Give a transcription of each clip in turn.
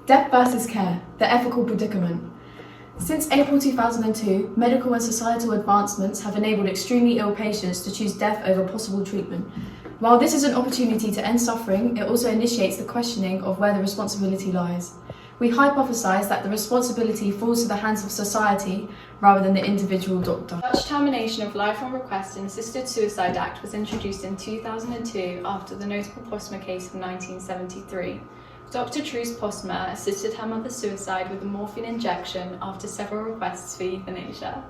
Death versus care, the ethical predicament. Since April 2002, medical and societal advancements have enabled extremely ill patients to choose death over possible treatment. While this is an opportunity to end suffering, it also initiates the questioning of where the responsibility lies. We hypothesize that the responsibility falls to the hands of society rather than the individual doctor. The Dutch termination of life on request and assisted suicide act was introduced in 2002 after the notable Postma case of 1973. Dr. Truus Postma assisted her mother's suicide with a morphine injection after several requests for euthanasia.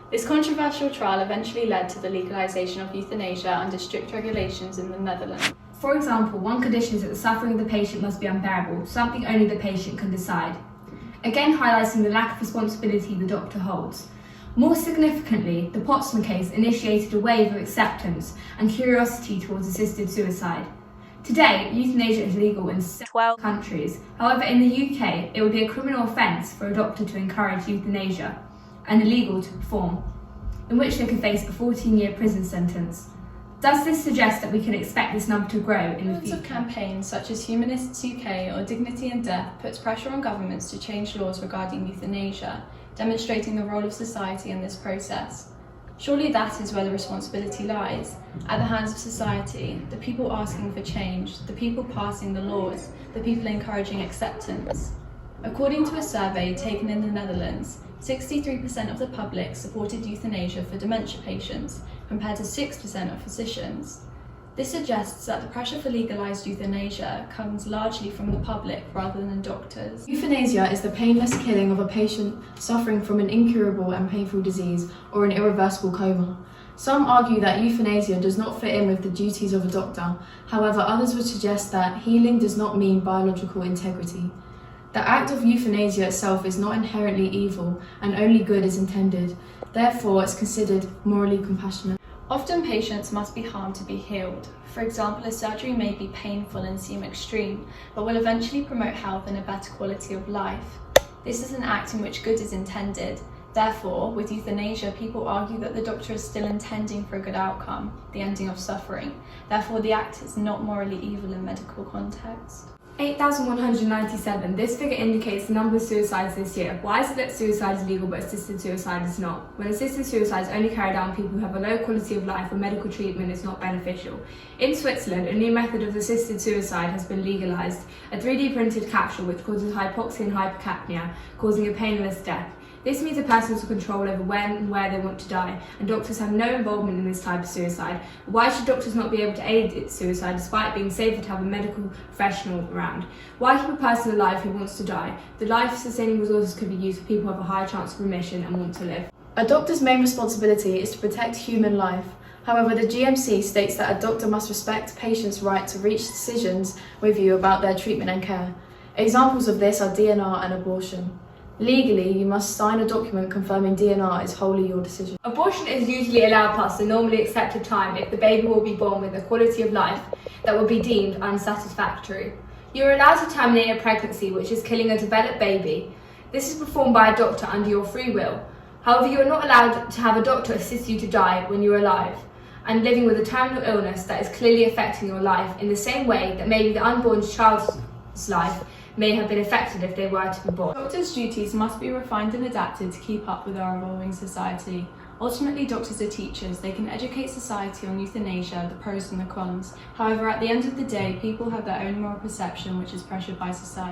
This controversial trial eventually led to the legalization of euthanasia under strict regulations in the Netherlands. For example, one condition is that the suffering of the patient must be unbearable, something only the patient can decide. Again highlighting the lack of responsibility the doctor holds. More significantly, the Postma case initiated a wave of acceptance and curiosity towards assisted suicide. Today, euthanasia is legal in 12 countries. However, in the UK, it would be a criminal offence for a doctor to encourage euthanasia and illegal to perform, in which they could face a 14-year prison sentence. Does this suggest that we can expect this number to grow in the future? Of campaigns such as Humanists UK or Dignity in Death puts pressure on governments to change laws regarding euthanasia, demonstrating the role of society in this process. Surely that is where the responsibility lies, at the hands of society, the people asking for change, the people passing the laws, the people encouraging acceptance. According to a survey taken in the Netherlands, 63% of the public supported euthanasia for dementia patients, compared to 6% of physicians. This suggests that the pressure for legalised euthanasia comes largely from the public rather than doctors. Euthanasia is the painless killing of a patient suffering from an incurable and painful disease or an irreversible coma. Some argue that euthanasia does not fit in with the duties of a doctor. However, others would suggest that healing does not mean biological integrity. The act of euthanasia itself is not inherently evil and only good is intended. Therefore, it's considered morally compassionate. Often patients must be harmed to be healed. For example, a surgery may be painful and seem extreme, but will eventually promote health and a better quality of life. This is an act in which good is intended. Therefore, with euthanasia, people argue that the doctor is still intending for a good outcome, the ending of suffering. Therefore, the act is not morally evil in medical context. 8,197. This figure indicates the number of suicides this year. Why is it that suicide is legal but assisted suicide is not? When assisted suicide is only carried out on people who have a low quality of life or medical treatment is not beneficial. In Switzerland, a new method of assisted suicide has been legalised, a 3D printed capsule which causes hypoxia and hypercapnia, causing a painless death. This means a person has control over when and where they want to die, and doctors have no involvement in this type of suicide. Why should doctors not be able to aid suicide despite being safer to have a medical professional around? Why keep a person alive who wants to die? The life-sustaining resources could be used for people who have a higher chance of remission and want to live. A doctor's main responsibility is to protect human life. However, the GMC states that a doctor must respect patients' right to reach decisions with you about their treatment and care. Examples of this are DNR and abortion. Legally, you must sign a document confirming DNR is wholly your decision. Abortion is usually allowed past the normally accepted time if the baby will be born with a quality of life that will be deemed unsatisfactory. You are allowed to terminate a pregnancy which is killing a developed baby. This is performed by a doctor under your free will. However, you are not allowed to have a doctor assist you to die when you are alive and living with a terminal illness that is clearly affecting your life in the same way that maybe the unborn child's life may have been affected if they were to be born. Doctors' duties must be refined and adapted to keep up with our evolving society. Ultimately, doctors are teachers. They can educate society on euthanasia, the pros and the cons. However, at the end of the day, people have their own moral perception which is pressured by society.